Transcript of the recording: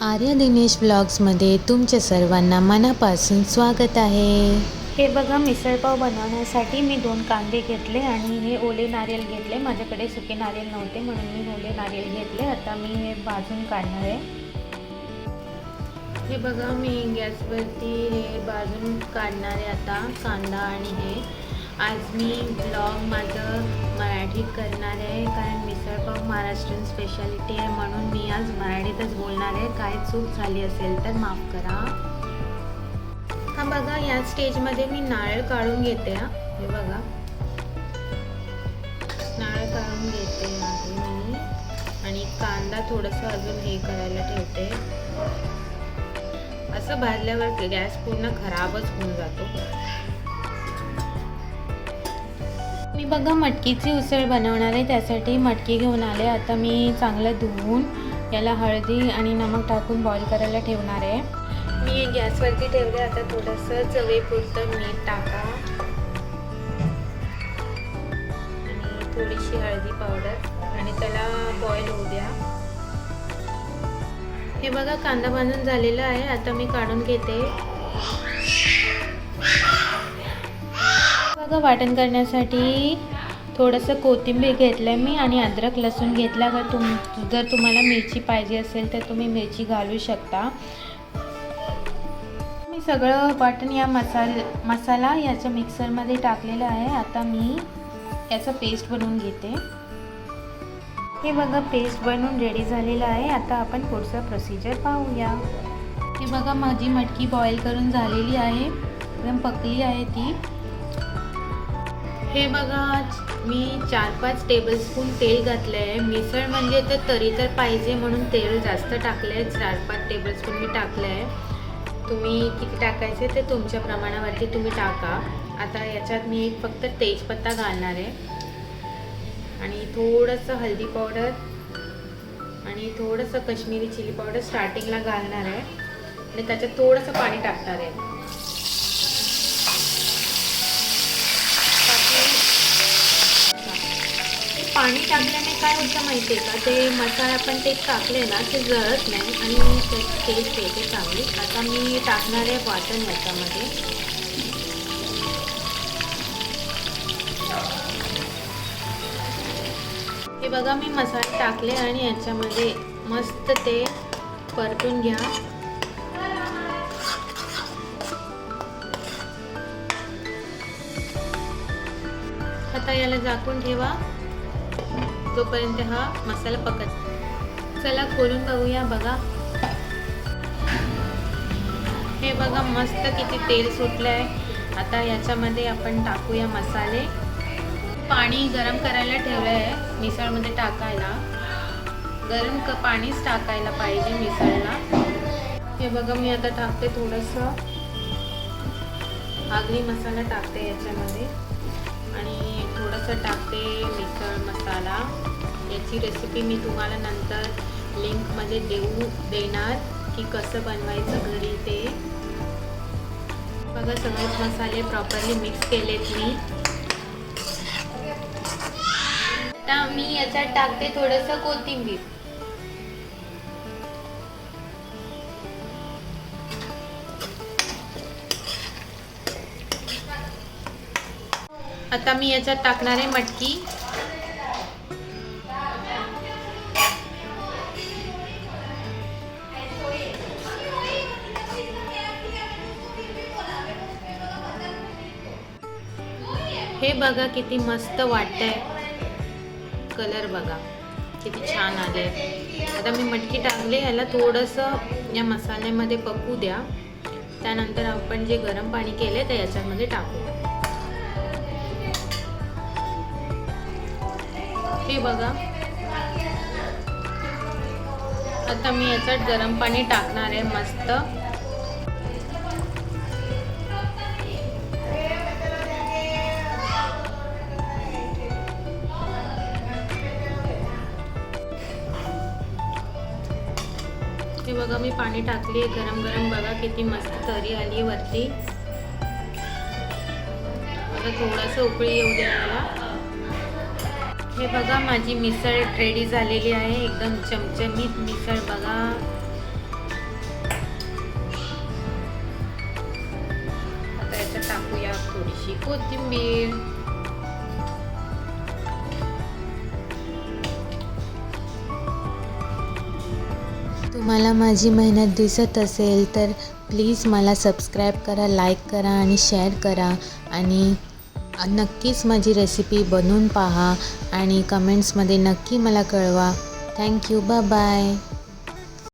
आर्या दिनेश ब्लॉग्समध्ये तुमच्या सर्वांना मनापासून स्वागत आहे। हे बघा, मिसळपाव बनवण्यासाठी मी 2 कांदे घेतले आणि हे ओले नारळ घेतले। माझ्याकडे सुके नारळ नव्हते म्हणून मी ओले नारळ घेतले। आता मी हे भाजून काढणार आहे। हे बघा, मी गॅसवरती हे भाजून काढणार आहे आता कांदा आणि हे। आज मी ब्लॉग माझं मराठीत करणार आहे कारण मिसळपाव महाराष्ट्रीयन स्पेशालिटी आहे म्हणून मी आज मराठीतच बोलणार आहे। काय चूक झाली असेल तर माफ करा। हा बघा, या स्टेजमध्ये मी नारळ काढून घेते। हे बघा, नारळ काढून घेते आहे मी आणि कांदा थोडंसं अजून हे करायला ठेवते। असं भाजल्यावर गॅस पूर्ण खराबच होऊन जातो। मी बघा मटकीची उसळ बनवणार आहे, त्यासाठी मटकी घेऊन आले। आता मी चांगलं धुवून याला हळदी आणि नमक टाकून बॉईल करायला ठेवणार आहे। मी गॅसवरती ठेवले। आता थोडंसं चवीपुरतं मीठ टाका आणि थोडीशी हळदी पावडर आणि त्याला बॉईल होऊ द्या। हे बघा, कांदा भाजून झालेला आहे। आता मी काढून घेते। बघा, वाटण करण्यासाठी थोडंसं कोथिंबीर घेतलं मी आणि अद्रक लसूण घेतला। जर तुम्हाला मिरची पाहिजे असेल तर तुम्ही मिरची घालू शकता। मी सगळं वाटण या मसाला याच्या मिक्सरमध्ये टाकलेला आहे। आता मी याचा पेस्ट बनवून घेते। हे बघा, पेस्ट बनवून रेडी झालेला आहे। आता आपण पुढचं प्रोसिजर पाहूया। हे बघा, माझी मटकी बॉईल करून झालेली आहे, एकदम पकली आहे ती। हे बघा, मी 4-5 टेबलस्पून तेल घातलं आहे। मिसळ म्हणजे तर तरी तर पाहिजे म्हणून तेल जास्त टाकलं आहे। 4-5 टेबलस्पून मी टाकलं आहे। तुम्ही किती टाकायचे ते तुमच्या प्रमाणावरती तुम्ही टाका। आता याच्यात मी एक फक्त तेजपत्ता घालणार आहे आणि थोडंसं हळदी पावडर आणि थोडंसं काश्मीरी चिली पावडर स्टार्टिंगला घालणार आहे आणि त्याच्यात थोडंसं पाणी टाकणार आहे। पाणी टाकल्याने काय होतं माहिती आहे का, ते मसाला आपण ते टाकले ना ते जळत नाही आणि टेस्ट येते चांगली। आता मी टाकणार आहे वाटण याच्यामध्ये। हे बघा, मी मसाले टाकले आणि याच्यामध्ये मस्त ते परतून घ्या। आता याला झाकून ठेवा तोपर्यंत हा मसाला पकत। चला खोलून बघूया। बघा, हे बघा, मस्त किती तेल सुटलंय। आता याच्यामध्ये आपण टाकूया मसाले। पाणी गरम करायला ठेवलं आहे मिसळमध्ये टाकायला। गरम पाणीच टाकायला पाहिजे मिसळला। हे बघा, मी आता टाकते थोडंसं आगरी मसाला टाकते याच्यामध्ये आणि थोडंसं टाकते मिसळ मसाला। याची रेसिपी मी तुम्हाला नंतर लिंकमध्ये देणार की कसं बनवायचं घरी ते। बघा, सगळे मसाले प्रॉपरली मिक्स केलेत मी। आता मी याच्यात टाकते थोडंसं कोथिंबीर। आता मी याच्यात टाकणार आहे मटकी। हे बघा, किती मस्त वाटतंय। कलर बघा किती छान आले। आता मी मटकी टाकले, याला थोडंसं या मसाल्यामध्ये पकू द्या। त्यानंतर आपण जे गरम पाणी केले ते याच्यामध्ये टाकू। हे बघा, आता मी याच्यात गरम पाणी टाकणार आहे मस्त। हे बघा, मी पाणी टाकले गरम गरम। बघा किती मस्त तरी आली वरती। आता थोडंसं उकळी येऊ द्यायला। हे बघा, माझी मिसळ रेडी झालेली आहे। एकदम चमचमीत मिसळ बघा। कोथिंबीर, तुम्हाला माझी मेहनत दिसत असेल तर प्लीज मला सबस्क्राईब करा, लाईक करा आणि शेअर करा आणि नक्कीच माझी रेसिपी बनवून पहा आणि कमेंट्समध्ये नक्की मला कळवा. थँक्यू. Bye bye.